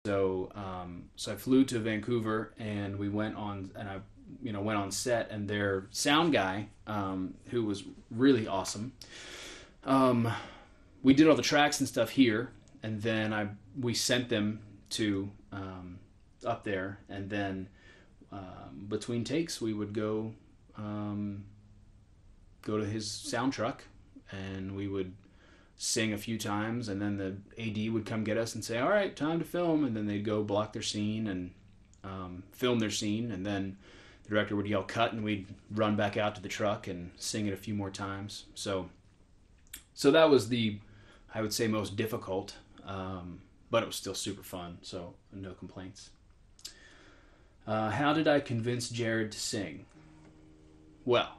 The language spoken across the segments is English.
So I flew to Vancouver, and we went on, and I, went on set, and their sound guy, who was really awesome. We did all the tracks and stuff here, and then we sent them to up there, and then between takes we would go to his sound truck, and we would sing a few times, and then the AD would come get us and say, all right, time to film, and then they'd go block their scene and film their scene, and then the director would yell cut, and we'd run back out to the truck and sing it a few more times. So that was I would say, most difficult, but it was still super fun, so no complaints. How did I convince Jared to sing? Well,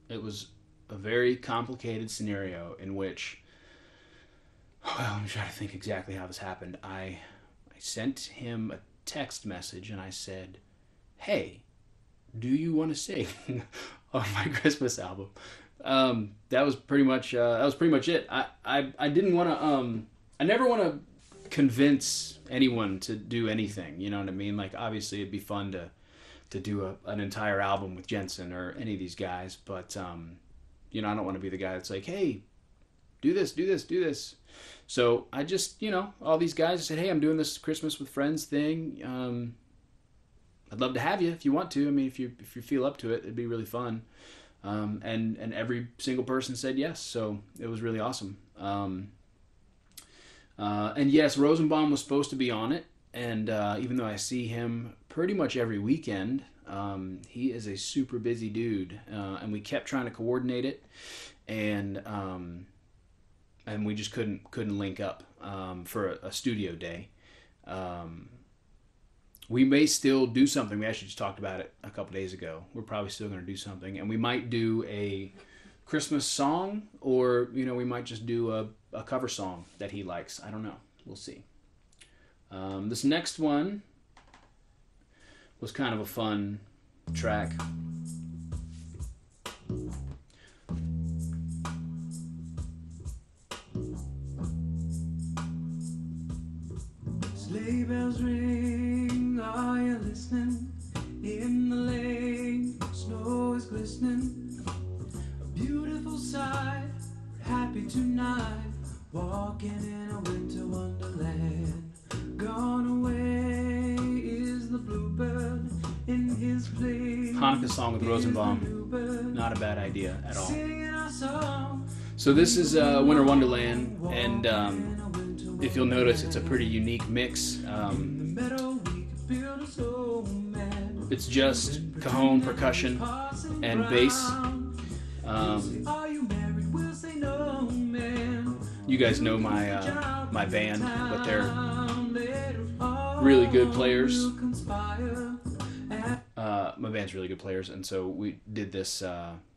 it was a very complicated scenario in which, let me try to think exactly how this happened. I sent him a text message, and I said, hey, do you want to sing on my Christmas album? That was pretty much it. I didn't want to, I never want to convince anyone to do anything, you know what I mean? Like, obviously it'd be fun to do an entire album with Jensen or any of these guys, but, I don't want to be the guy that's like, hey, do this. So I just, all these guys said, hey, I'm doing this Christmas with Friends thing. I'd love to have you if you want to. I mean, if you feel up to it, it'd be really fun. And every single person said yes, so it was really awesome. And yes, Rosenbaum was supposed to be on it, and even though I see him pretty much every weekend, he is a super busy dude, and we kept trying to coordinate it, and we just couldn't link up for a studio day. We may still do something. We actually just talked about it a couple days ago. We're probably still going to do something. And we might do a Christmas song, or, we might just do a cover song that he likes. I don't know. We'll see. This next one was kind of a fun track. Sleigh bells ring, are you listening? In the lane, snow is glistening. A beautiful sight, we're happy tonight. Walking in a winter wonderland. Gone away is the bluebird in his place. Hanukkah song with Rosenbaum. Not a bad idea at all. So this is Winter Wonderland, and if you'll notice, it's a pretty unique mix. It's just cajon, percussion, and bass. You guys know my band, but they're really good players. My band's really good players, and so we did this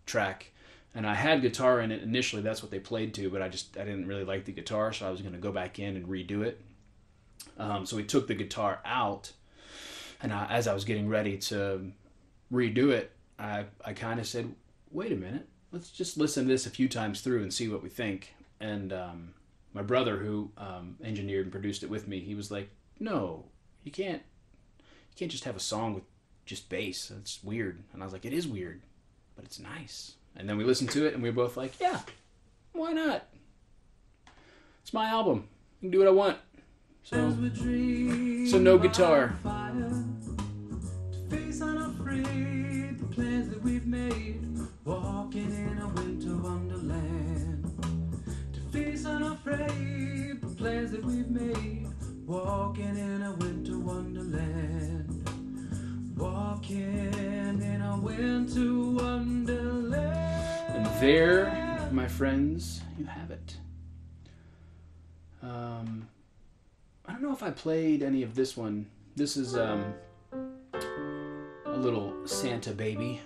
track. And I had guitar in it initially. That's what they played to, but I didn't really like the guitar, so I was going to go back in and redo it. So we took the guitar out, and as I was getting ready to redo it, I kind of said, wait a minute, let's just listen to this a few times through and see what we think. And my brother, who engineered and produced it with me, he was like, no, you can't just have a song with just bass. That's weird. And I was like, it is weird, but it's nice. And then we listened to it, and we were both like, yeah, why not? It's my album. I can do what I want. So no guitar. Walking in a winter wonderland. To face unafraid the plans that we've made. Walking in a winter wonderland. Walking in a winter wonderland. And there, my friends, you have it. I don't know if I played any of this one. This is a little Santa Baby,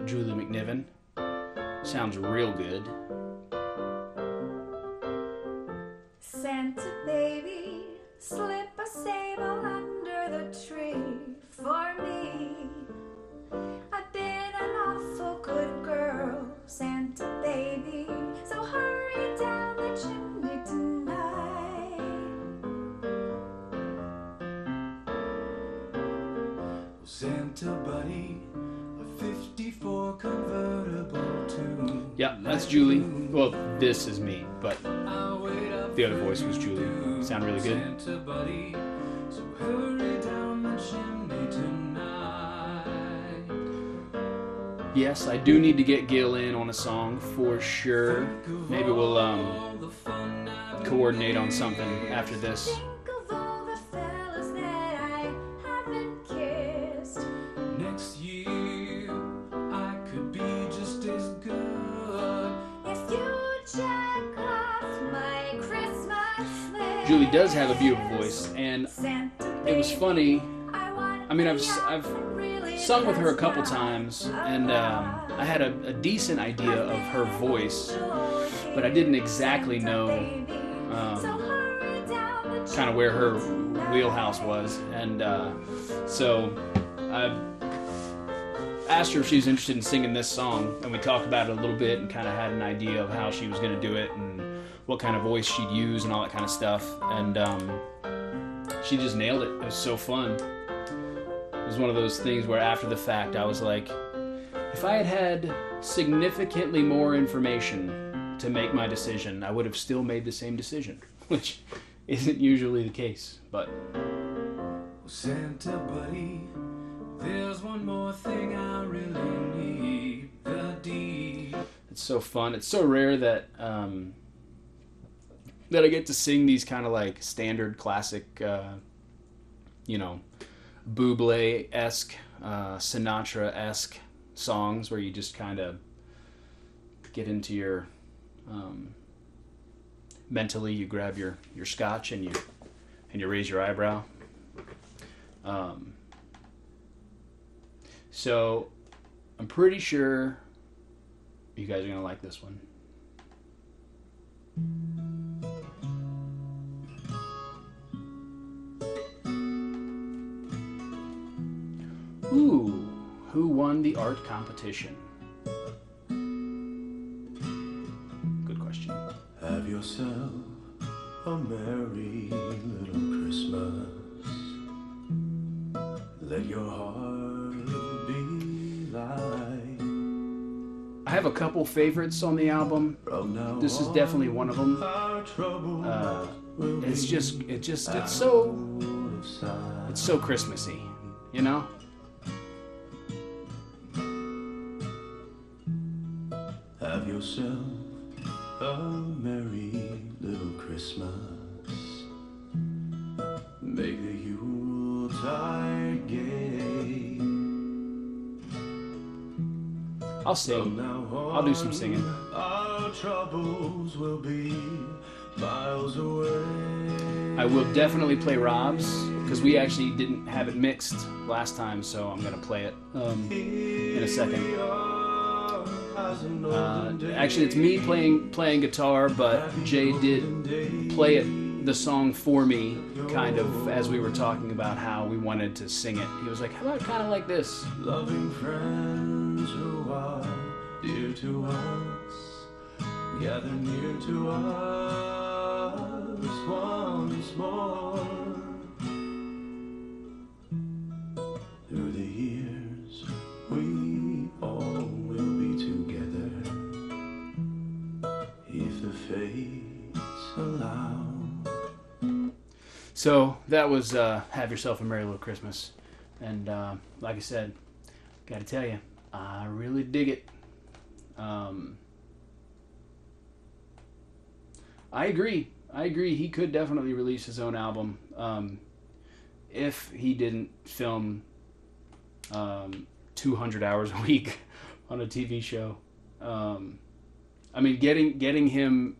Julie McNiven. Sounds real good. Santa baby, slip a sable under the tree for me. I've been an awful good girl, Santa baby, so hurry down the chimney tonight. Santa buddy, a 54 convertible to... Yeah, that's Julie. Well, this is me, but the other voice was Julie. Sound really good. Santa buddy, so hurry down the chimney tonight. Yes, I do need to get Gil in on a song for sure. Maybe we'll coordinate on something after this. Think of all the fellas that I haven't kissed. Next year, I could be just as good if you check off my Christmas list. Julie does have a beautiful voice, and it was funny. I mean, I've sung with her a couple times, and I had a decent idea of her voice, but I didn't exactly know kind of where her wheelhouse was, and so I asked her if she was interested in singing this song, and we talked about it a little bit and kind of had an idea of how she was going to do it and what kind of voice she'd use and all that kind of stuff, and she just nailed it. It was so fun. It was one of those things where after the fact I was like, if I had had significantly more information to make my decision, I would have still made the same decision, which isn't usually the case, but... Santa buddy, there's one more thing I really need, the deed. It's so fun. It's so rare that that I get to sing these kind of like standard classic, you know, Bublé-esque, Sinatra-esque songs where you just kind of get into your mentally you grab your scotch and you raise your eyebrow. So I'm pretty sure you guys are gonna like this one. Ooh, who won the art competition? Good question. Have yourself a merry little Christmas. Let your heart be light. I have a couple favorites on the album. This is definitely one of them. It's so Christmassy, you know? Have yourself a merry little Christmas. Make the Yuletide gay. I'll sing. I'll do some singing. Our troubles will be miles away. I will definitely play Rob's, because we actually didn't have it mixed last time, so I'm going to play it in a second. Actually, it's me playing guitar, but Jay did play the song for me, kind of, as we were talking about how we wanted to sing it. He was like, how about kind of like this? Loving friends who are dear to us, gather near to us once more. Through the years, we all will be together, if the fates allow. So that was Have Yourself a Merry Little Christmas. And like I said, gotta tell you, I really dig it. I agree. He could definitely release his own album if he didn't film 200 hours a week on a TV show. I mean, getting him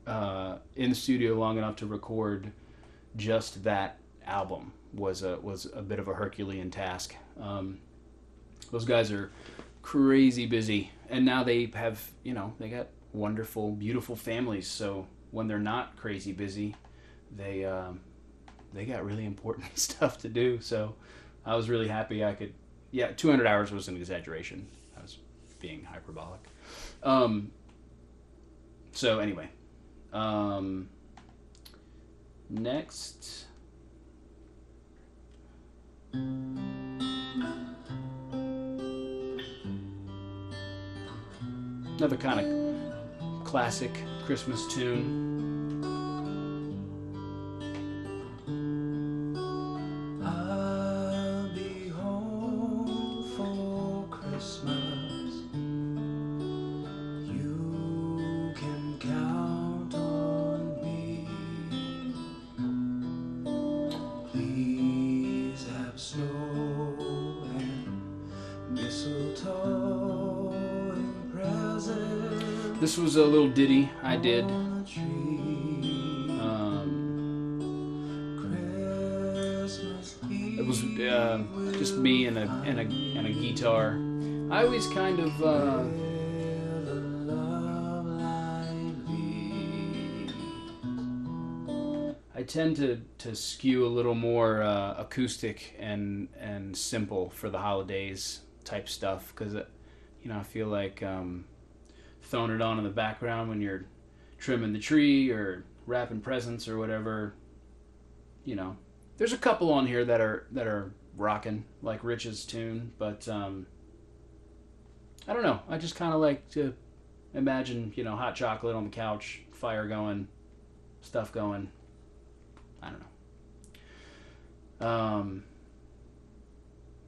in the studio long enough to record just that album was a bit of a Herculean task. Those guys are crazy busy, and now they have, they got wonderful, beautiful families. So when they're not crazy busy, they got really important stuff to do. So I was really happy I could. Yeah, 200 hours was an exaggeration. I was being hyperbolic. So anyway, next. Another kind of classic Christmas tune. I'll be home for Christmas. You can count on me. Please have snow and mistletoe and presents. This was a little ditty I did. On the tree. Christmas Eve. It was just me and a guitar. I always kind of I tend to skew a little more acoustic and simple for the holidays type stuff, because I feel like throwing it on in the background when you're trimming the tree or wrapping presents or whatever. There's a couple on here that are rocking, like Rich's tune, but I don't know. I just kind of like to imagine, hot chocolate on the couch, fire going, stuff going. I don't know.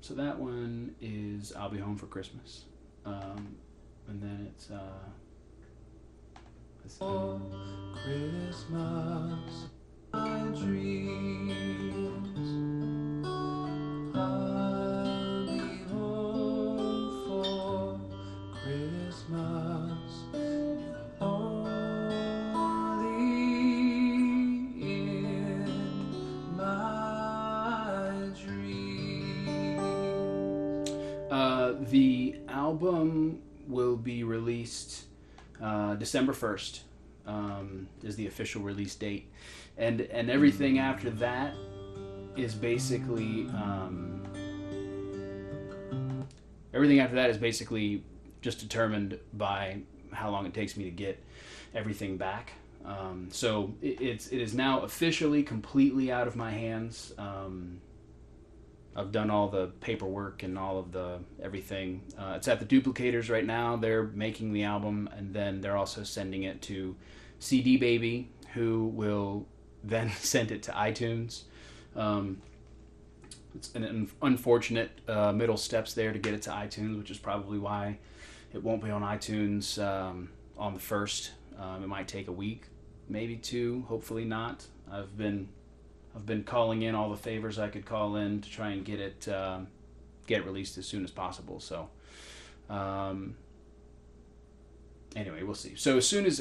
So that one is I'll Be Home for Christmas. And then it's Christmas, my dreams. I'll be home for Christmas. Only in my dreams. The album will be released December 1st. Is the official release date, and everything after that is basically just determined by how long it takes me to get everything back. So it is now officially completely out of my hands. I've done all the paperwork and all of the everything. It's at the Duplicators right now. They're making the album, and then they're also sending it to CD Baby, who will then send it to iTunes. It's an unfortunate middle steps there to get it to iTunes, which is probably why it won't be on iTunes on the 1st. It might take a week, maybe 2. Hopefully not. I've been calling in all the favors I could call in to try and get it released as soon as possible. So anyway, we'll see. So as soon as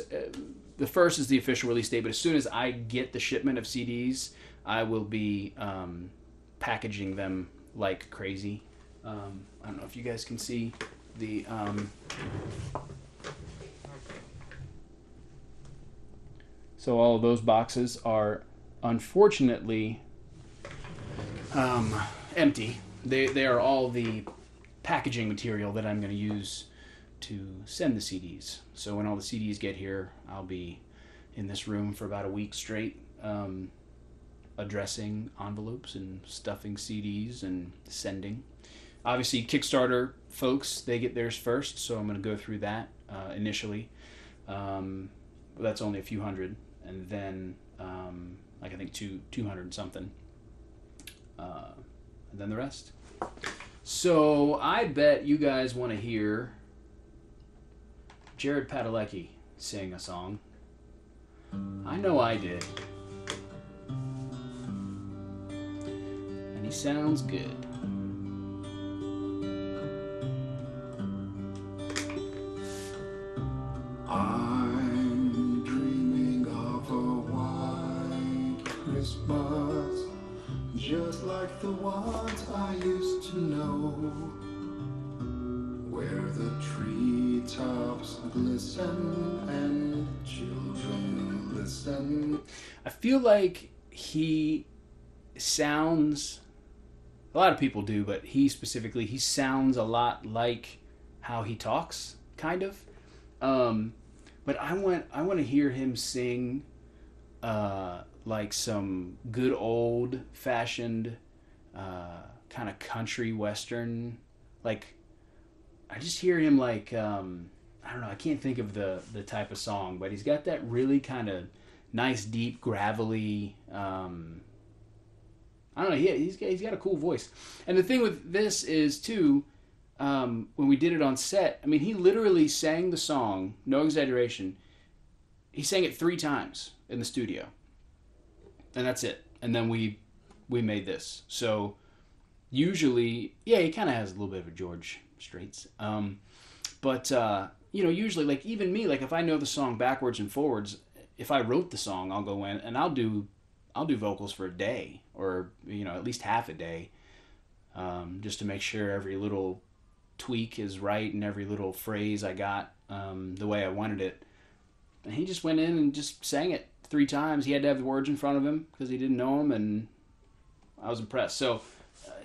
the 1st is the official release date, but as soon as I get the shipment of CDs, I will be packaging them like crazy. I don't know if you guys can see the so all of those boxes are unfortunately empty. They are all the packaging material that I'm going to use to send the CDs. So when all the CDs get here, I'll be in this room for about a week straight, addressing envelopes and stuffing CDs and sending. Obviously, Kickstarter folks, they get theirs first, so I'm going to go through that initially. That's only a few hundred, and then I think 200 and something, and then the rest. So I bet you guys want to hear Jared Padalecki sing a song. I know I did. And he sounds good. I'm dreaming of a white Christmas, just like the ones I used to know, where the treetops glisten and children listen. I feel like he sounds, a lot of people do, but he sounds a lot like how he talks, kind of. But I want to hear him sing like some good old fashioned kind of country western. Like I just hear him like I don't know, I can't think of the type of song, but he's got that really kind of nice, deep, gravelly. I don't know. He's got a cool voice. And the thing with this is too, when we did it on set, I mean, he literally sang the song, no exaggeration. He sang it 3 times in the studio, and that's it. And then we made this. So usually, yeah, he kind of has a little bit of a George Straits. But you know, usually, like even me, like if I know the song backwards and forwards, if I wrote the song, I'll go in and I'll do vocals for a day, or you know, at least half a day, just to make sure every little tweak is right and every little phrase I got the way I wanted it. And he just went in and just sang it 3 times. He had to have the words in front of him because he didn't know them, and I was impressed. So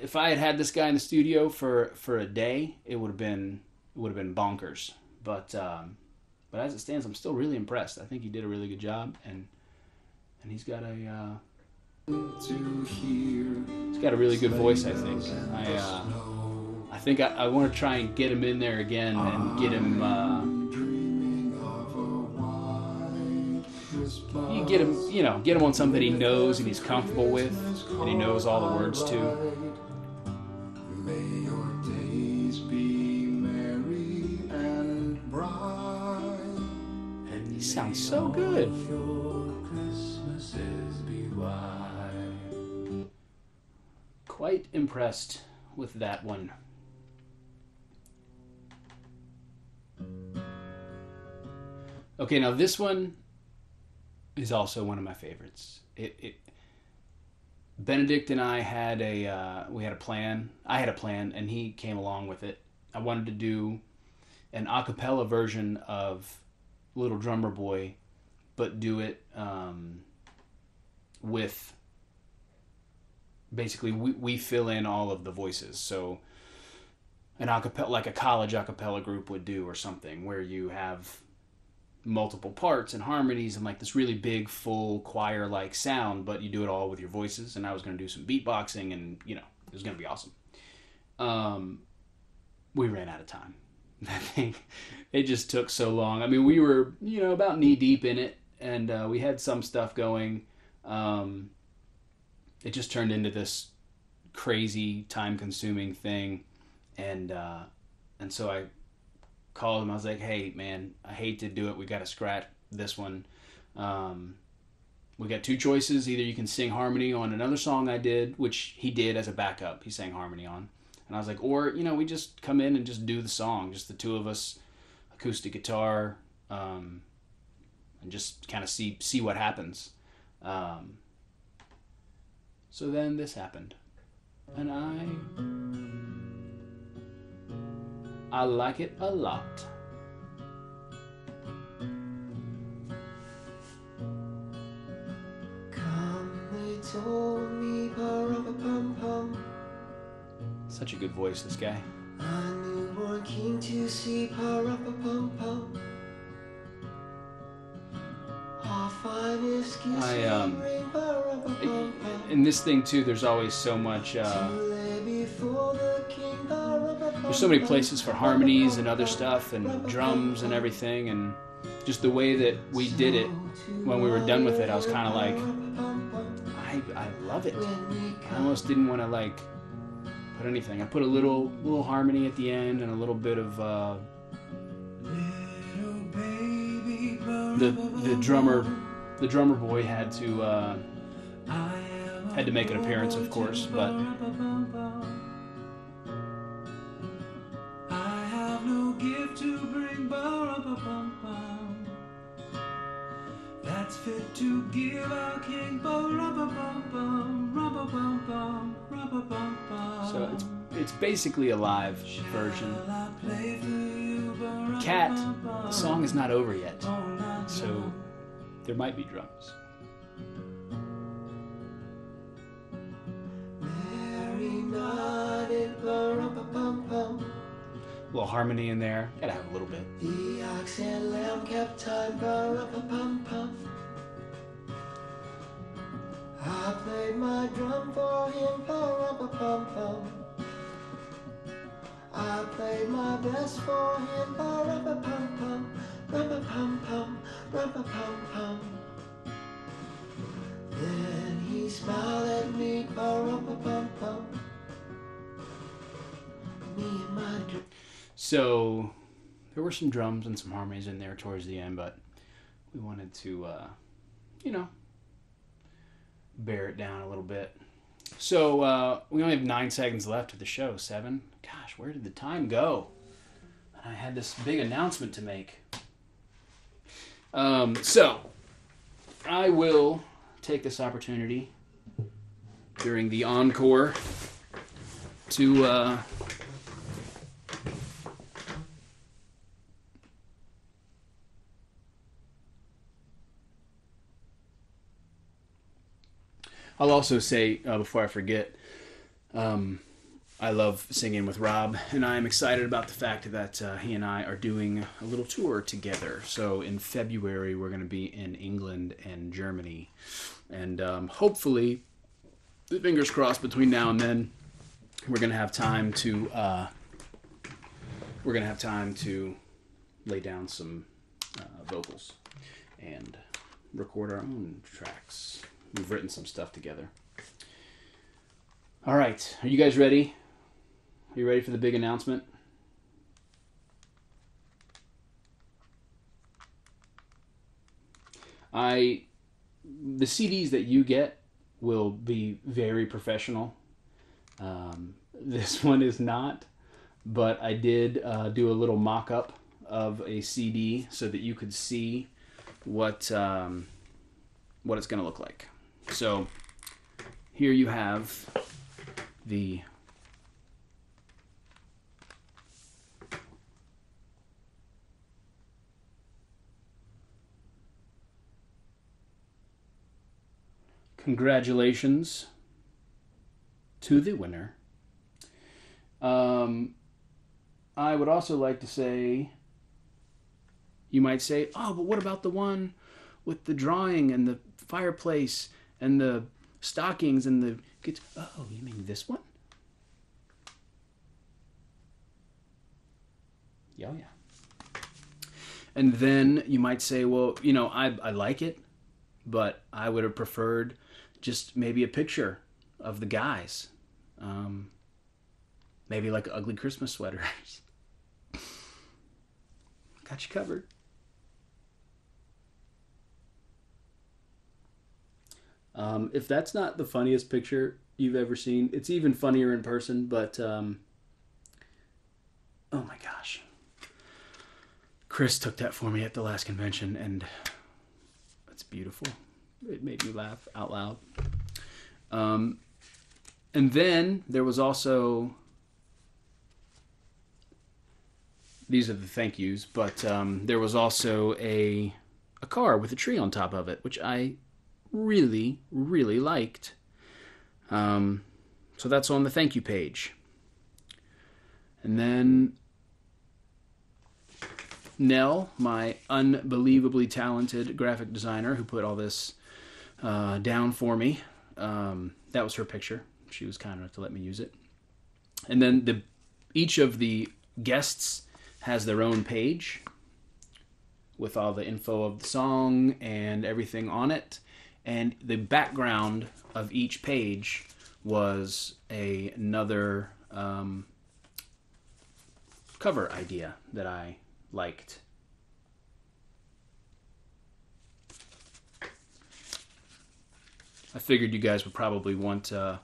if I had had this guy in the studio for a day, it would have been bonkers. But as it stands, I'm still really impressed. I think he did a really good job, and he's got a really good voice. I think. I think I want to try and get him in there again and get him. You get him on something he knows and he's comfortable with, and he knows all the words to. May your days be merry and bright. And he sounds so good. Your Christmases be white. Quite impressed with that one. Okay, now this one is also one of my favorites. Benedict and I had we had a plan. I had a plan, and he came along with it. I wanted to do an a cappella version of Little Drummer Boy, but do it with basically we fill in all of the voices. So an a cappella, like a college a cappella group would do, or something, where you have multiple parts and harmonies and like this really big full choir like sound, but you do it all with your voices. And I was going to do some beatboxing, and you know, it was going to be awesome. We ran out of time. I think it just took so long. I mean, we were, you know, about knee deep in it, and we had some stuff going. It just turned into this crazy time consuming thing. And so I called him. I was like, hey man, I hate to do it. We got to scratch this one. We got 2 choices. Either you can sing harmony on another song I did, which he did as a backup. He sang harmony on. And I was like, or, you know, we just come in and just do the song, just the 2 of us, acoustic guitar, and just kind of see what happens. So then this happened, and I like it a lot. Come, they told me, pa-ra-pa-pum-pum. Such a good voice, this guy. A newborn king to see, pa-ra-pa-pum-pum. Our finest gifts bring, pa-ra-pa-pum-pum. In this thing too, there's always so much. There's so many places for harmonies and other stuff, and drums and everything, and just the way that we did it. When we were done with it, I was kind of like, I love it. I almost didn't want to like put anything. I put a little harmony at the end and a little bit of the drummer boy had to make an appearance, of course, but I have no gift to bring, that's fit to give our king. So it's basically a live version. Cat, the song is not over yet, so there might be drums. A little harmony in there. Gotta have a little bit. The ox and lamb kept time, pa-ra-pa-pum-pum. I played my drum for him, pa-ra-pa-pum-pum. I played my best for him. Ba-rum-pa-pum-pum, rum-pa-pum-pum, rum-pa-pum-pum. Then he smiled at me. Ba-rum-pa-pum-pum. Me and my drum. So there were some drums and some harmonies in there towards the end, but we wanted to, bear it down a little bit. So we only have 9 seconds left of the show. 7? Gosh, where did the time go? And I had this big announcement to make. So I will take this opportunity during the encore to I'll also say, before I forget, I love singing with Rob, and I'm excited about the fact that he and I are doing a little tour together. So in February, we're going to be in England and Germany, and hopefully, fingers crossed, between now and then, we're going to have time to lay down some vocals and record our own tracks. We've written some stuff together. All right, are you guys ready? Are you ready for the big announcement? The CDs that you get will be very professional. This one is not, but I did do a little mock-up of a CD so that you could see what it's going to look like. So here you have the congratulations to the winner. I would also like to say, you might say, oh, but what about the one with the drawing and the fireplace and the stockings and the kids? Oh, you mean this one? Yeah, yeah. And then you might say, well, I like it, but I would have preferred just maybe a picture of the guys. Maybe like ugly Christmas sweaters. Got you covered. If that's not the funniest picture you've ever seen, it's even funnier in person, but oh my gosh. Chris took that for me at the last convention, and it's beautiful. It made me laugh out loud. And then there was also, these are the thank yous, but there was also a car with a tree on top of it, which I really, really liked. So that's on the thank you page. And then Nell, my unbelievably talented graphic designer who put all this down for me, that was her picture. She was kind enough to let me use it. And then each of the guests has their own page with all the info of the song and everything on it. And the background of each page was another cover idea that I liked. I figured you guys would probably want a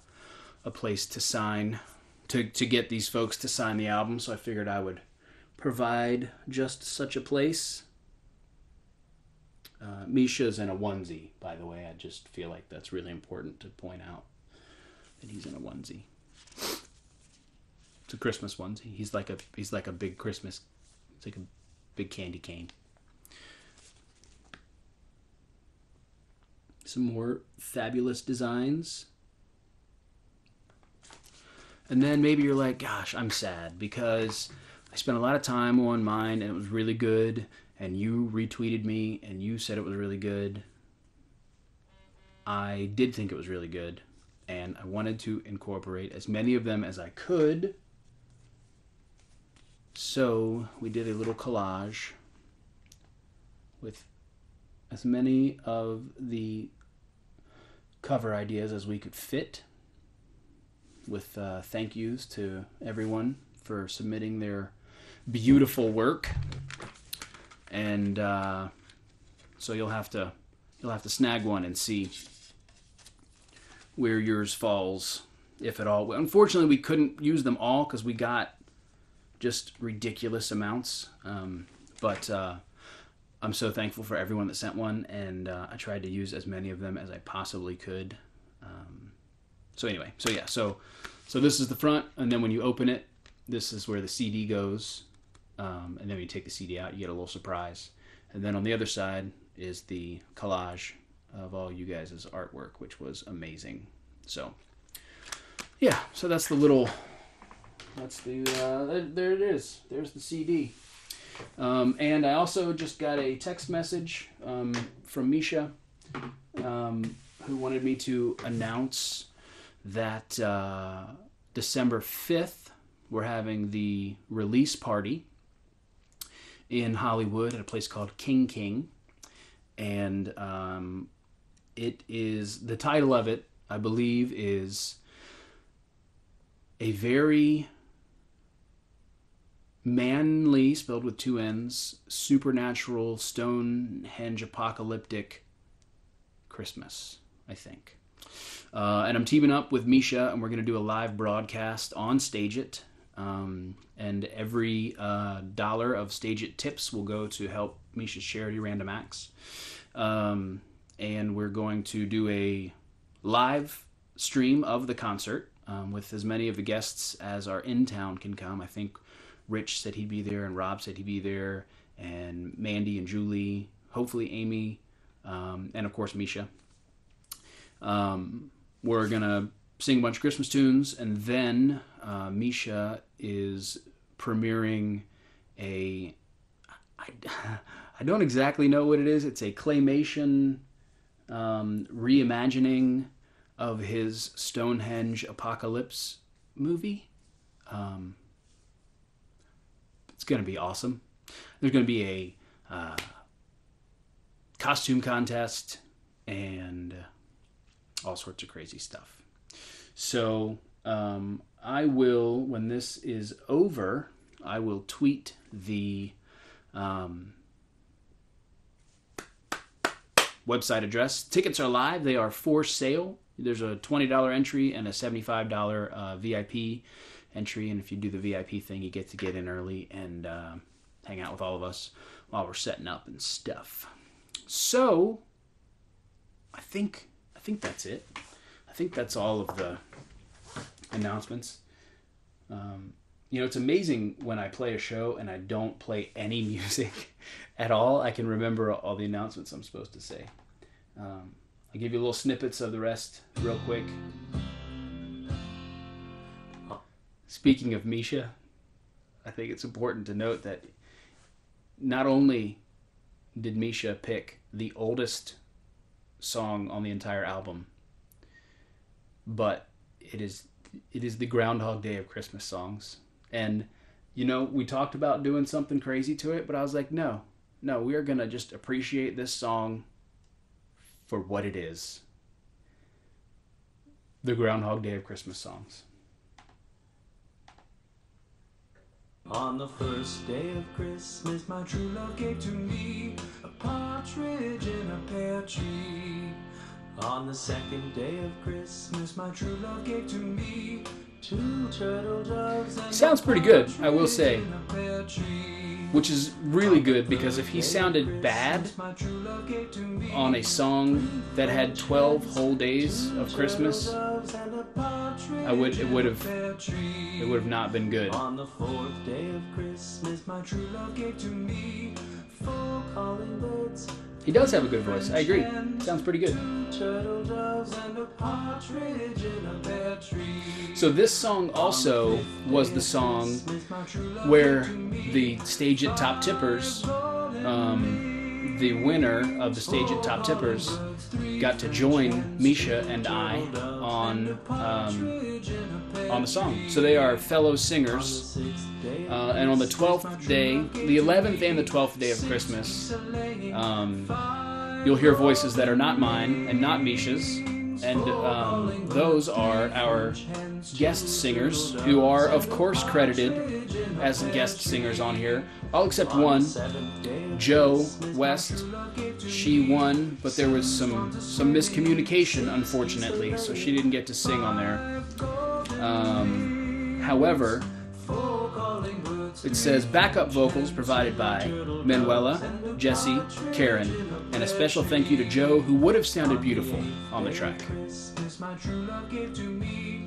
place to sign, to get these folks to sign the album, so I figured I would provide just such a place. Misha's in a onesie, by the way. I just feel like that's really important to point out that he's in a onesie. It's a Christmas onesie. He's like a big Christmas. It's like a big candy cane. Some more fabulous designs. And then maybe you're like, gosh, I'm sad because I spent a lot of time on mine and it was really good, and you retweeted me and you said it was really good. I did think it was really good, and I wanted to incorporate as many of them as I could So we did a little collage with as many of the cover ideas as we could fit, with thank yous to everyone for submitting their beautiful work. And so you'll have to snag one and see where yours falls, if at all. Unfortunately, we couldn't use them all because we got just ridiculous amounts. But I'm so thankful for everyone that sent one, and I tried to use as many of them as I possibly could. So anyway, so this is the front, and then when you open it, this is where the CD goes. And then when you take the CD out, you get a little surprise. And then on the other side is the collage of all you guys' artwork, which was amazing. So, yeah, so that's the little, there it is. There's the CD. And I also just got a text message from Misha, who wanted me to announce that December 5th, we're having the release party in Hollywood at a place called King. And it is, the title of it, I believe, is a very manly, spelled with 2 N's, supernatural, Stonehenge apocalyptic Christmas, I think. And I'm teaming up with Misha, and we're going to do a live broadcast on StageIt. And every dollar of StageIt tips will go to help Misha's charity, Random Acts. And we're going to do a live stream of the concert with as many of the guests as are in town can come. I think Rich said he'd be there, and Rob said he'd be there, and Mandy and Julie, hopefully Amy, and of course Misha. We're going to sing a bunch of Christmas tunes, and then Misha is premiering I don't exactly know what it is. It's a claymation reimagining of his Stonehenge apocalypse movie. It's going to be awesome. There's going to be a costume contest and all sorts of crazy stuff. So I will, when this is over, I will tweet the website address. Tickets are live. They are for sale. There's a $20 entry and a $75 VIP entry. And if you do the VIP thing, you get to get in early and hang out with all of us while we're setting up and stuff. So I think that's it. I think that's all of the announcements. It's amazing when I play a show and I don't play any music at all. I can remember all the announcements I'm supposed to say. I'll give you little snippets of the rest real quick. Speaking of Misha, I think it's important to note that not only did Misha pick the oldest song on the entire album, but it is the Groundhog Day of Christmas songs. And, we talked about doing something crazy to it, but I was like, no, we are going to just appreciate this song for what it is. The Groundhog Day of Christmas songs. On the first day of Christmas, my true love gave to me a partridge in a pear tree. On the second day of Christmas, my true love gave to me 2 turtle doves and sounds pretty good, I will say. Which is really good, because if he sounded bad on a song that had 12 whole days of Christmas, it would have not been good. On the 4th day of Christmas, my true love gave to me 4 calling birds. He does have a good voice. I agree. Sounds pretty good. So this song also was the song where the StageIt Top Tippers, the winner of the StageIt Top Tippers, got to join Misha and I on the song. So they are fellow singers, And on the 12th day, the 11th and the 12th day of Christmas, you'll hear voices that are not mine and not Misha's. And those are our guest singers, who are, of course, credited as guest singers on here. All except one, Jo West. She won, but there was some miscommunication, unfortunately, so she didn't get to sing on there. However, it says backup vocals provided by Manuela, Jesse, Karen, and a special thank you to Jo, who would have sounded beautiful on the track. My true love gave to me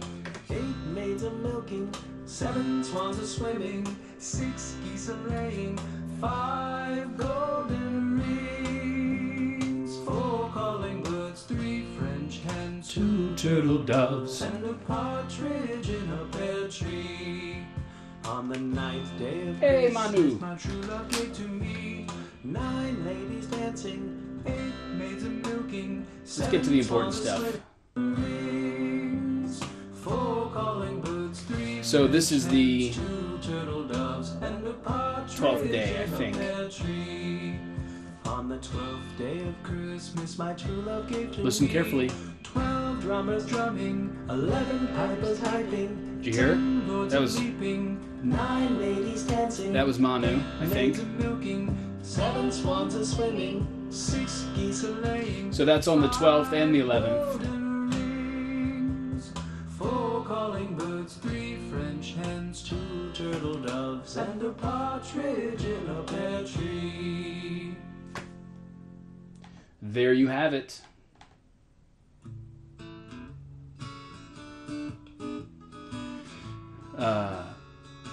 8 maids a milking, 7 swans a swimming, 6 geese a laying, 5 golden rings, 4 calling birds, 3 French hens, 2 turtle doves, and a partridge in a pear tree. On the 9th day of Hey, Christmas, Manu. my true love gave to me 9 ladies dancing, 8 maids a milking. Let's get to the important stuff. So this is the 12th day, I think. On the 12th day of Christmas, my true love gave to Listen me carefully. 12 drummers drumming, 11 pipers piping. Did you hear it? 10 lords That was leaping, 9 ladies dancing. that was Manu, I think. Maids a milking, 7 swans a swimming, 6 geese a laying. So that's on the 12th and the 11th. Golden rings, 4 calling birds, 3 French hens, 2 turtle doves, and a partridge in a pear tree. There you have it.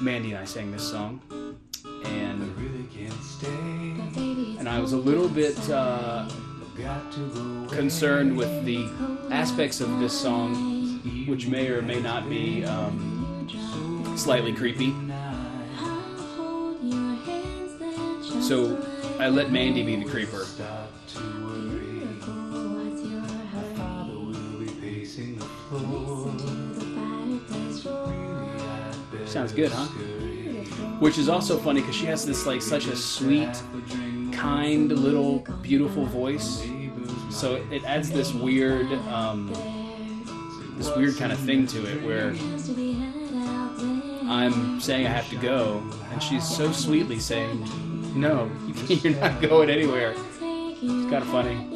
Mandy and I sang this song, and I was a little bit concerned with the aspects of this song, which may or may not be slightly creepy. So I let Mandy be the creeper. Sounds good, huh? Which is also funny because she has this like such a sweet, kind, little, beautiful voice. So it adds this weird kind of thing to it where I'm saying I have to go, and she's so sweetly saying, "No, you're not going anywhere." It's kind of funny.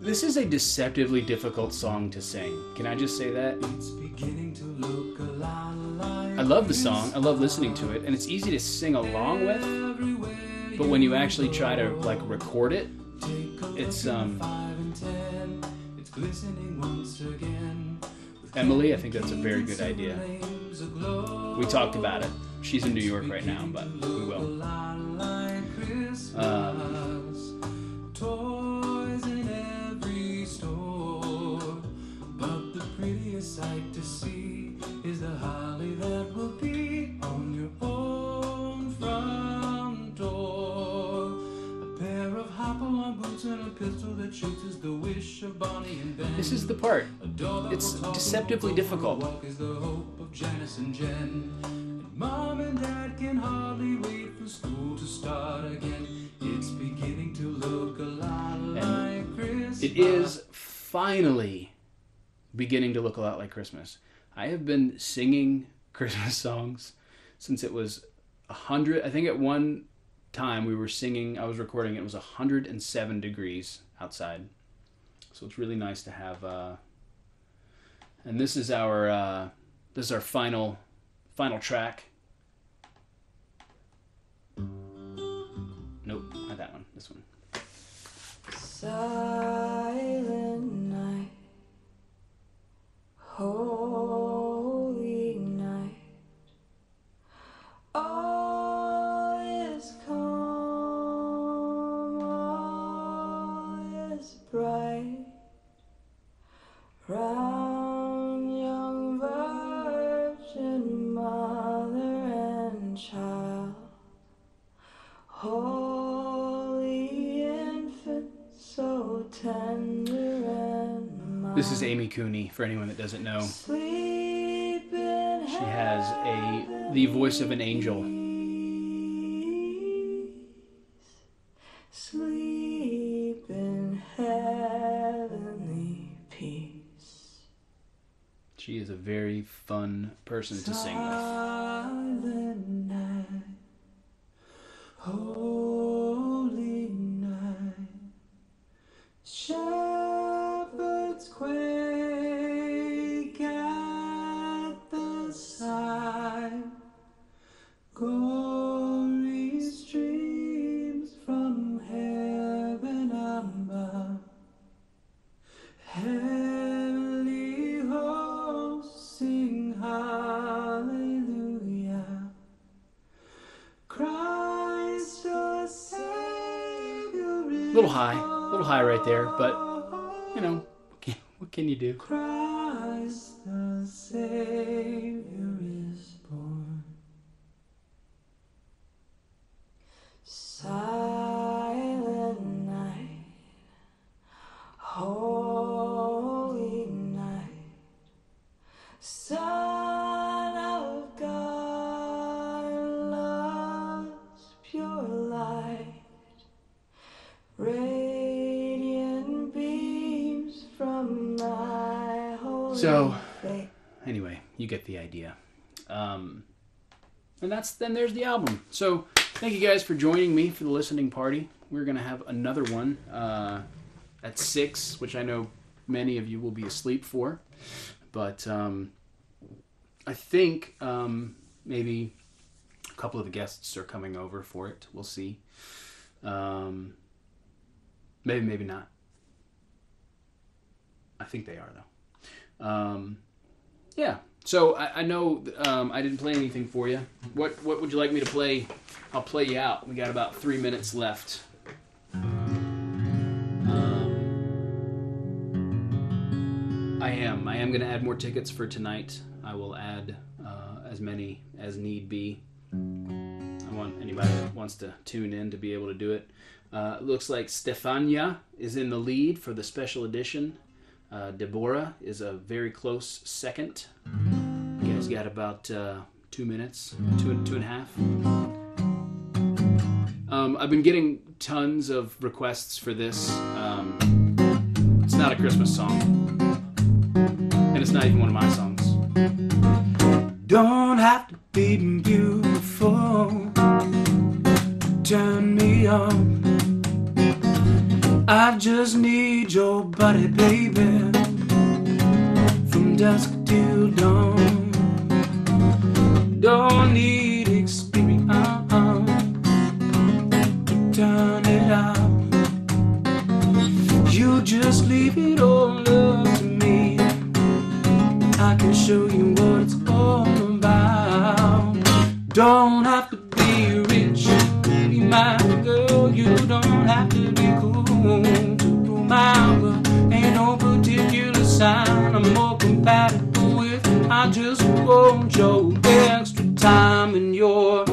This is a deceptively difficult song to sing. Can I just say that? I love the song. I love listening to it, and it's easy to sing along with. But when you actually try to like record it, it's Emily, I think that's a very good idea. We talked about it. She's in New York right now, but we will. Toys in every store, but the prettiest sight to see is the holly that will be on your own front door. A pair of hop-along boots and a pistol that shoots is the wish of Bonnie and Ben. This is the part. It's deceptively difficult. Is the hope of Janice and Jen. And Mom and Dad can hardly wait for school to start again. It's beginning to look a lot like Christmas. It is finally beginning to look a lot like Christmas. I have been singing Christmas songs since it was 100. I think at one time we were singing, I was recording, it was 107 degrees outside. So it's really nice to have, and this is our final track. Nope, not that one. This one. Silent night, holy night, all is calm. This is Amy Cooney, for anyone that doesn't know. She has the voice of an angel. Sleep in heavenly peace. She is a very fun person to sing with. Silent night, holy night, shepherds quake at the sight, glory streams from heaven above, heavenly hosts sing hallelujah, Christ the Savior is A little high right there, but, you know, what can you do? Christ the Savior is born. Silent night, holy night, Son of God, love's pure light, radiant beams from thy holy So, face. anyway, you get the idea. And then there's the album. So, thank you guys for joining me for the listening party. We're going to have another one at 6, which I know many of you will be asleep for. But I think maybe a couple of the guests are coming over for it. We'll see. Maybe not. I think they are, though. Yeah. So I know I didn't play anything for you. What would you like me to play? I'll play you out. We got about 3 minutes left. I am going to add more tickets for tonight. I will add as many as need be. I want anybody that wants to tune in to be able to do it. It looks like Stefania is in the lead for the special edition. Deborah is a very close second. You guys got about 2 minutes, two and a half. I've been getting tons of requests for this. It's not a Christmas song, and it's not even one of my songs. Don't have to be beautiful, turn me on. I just need your body, baby, from dusk till dawn. Don't need experience to turn it out. You just leave it all up to me. I can show you what it's all about. Don't have to be rich to be my girl. You don't have to be cool to rule my world. Ain't no particular sign I'm more compatible with. I just want your extra time and your.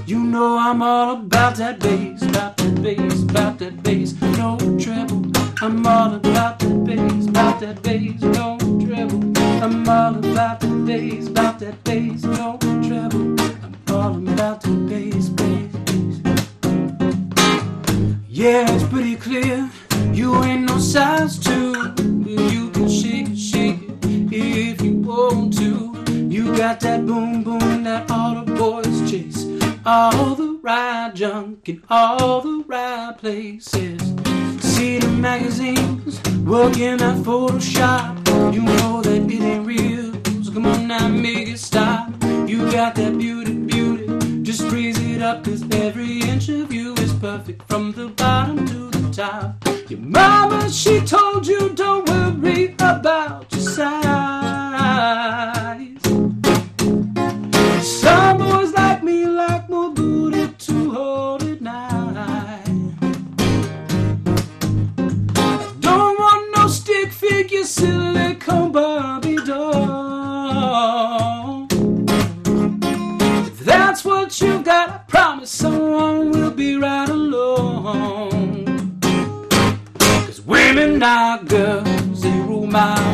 You know I'm all about that bass, about that bass, about that bass, no treble. I'm all about that bass, about that bass, no treble. I'm all about that bass, about that bass, no treble. I'm all about that bass, bass, bass. Yeah, it's pretty clear you ain't no size 2, but you can shake it if you want to. You got that boom boom that all the boys chase, all the right junk in all the right places. See the magazines, working at Photoshop. You know that it ain't real, so come on now, make it stop. You got that beauty, just raise it up, 'cause every inch of you is perfect from the bottom to the top. Your mama, she told you don't worry about your size. Some boys like me like more booty to hold at night. Don't want no stick figure silicone Barbie doll. If that's what you got, I promise someone will be right along. 'Cause women are girls, they fire.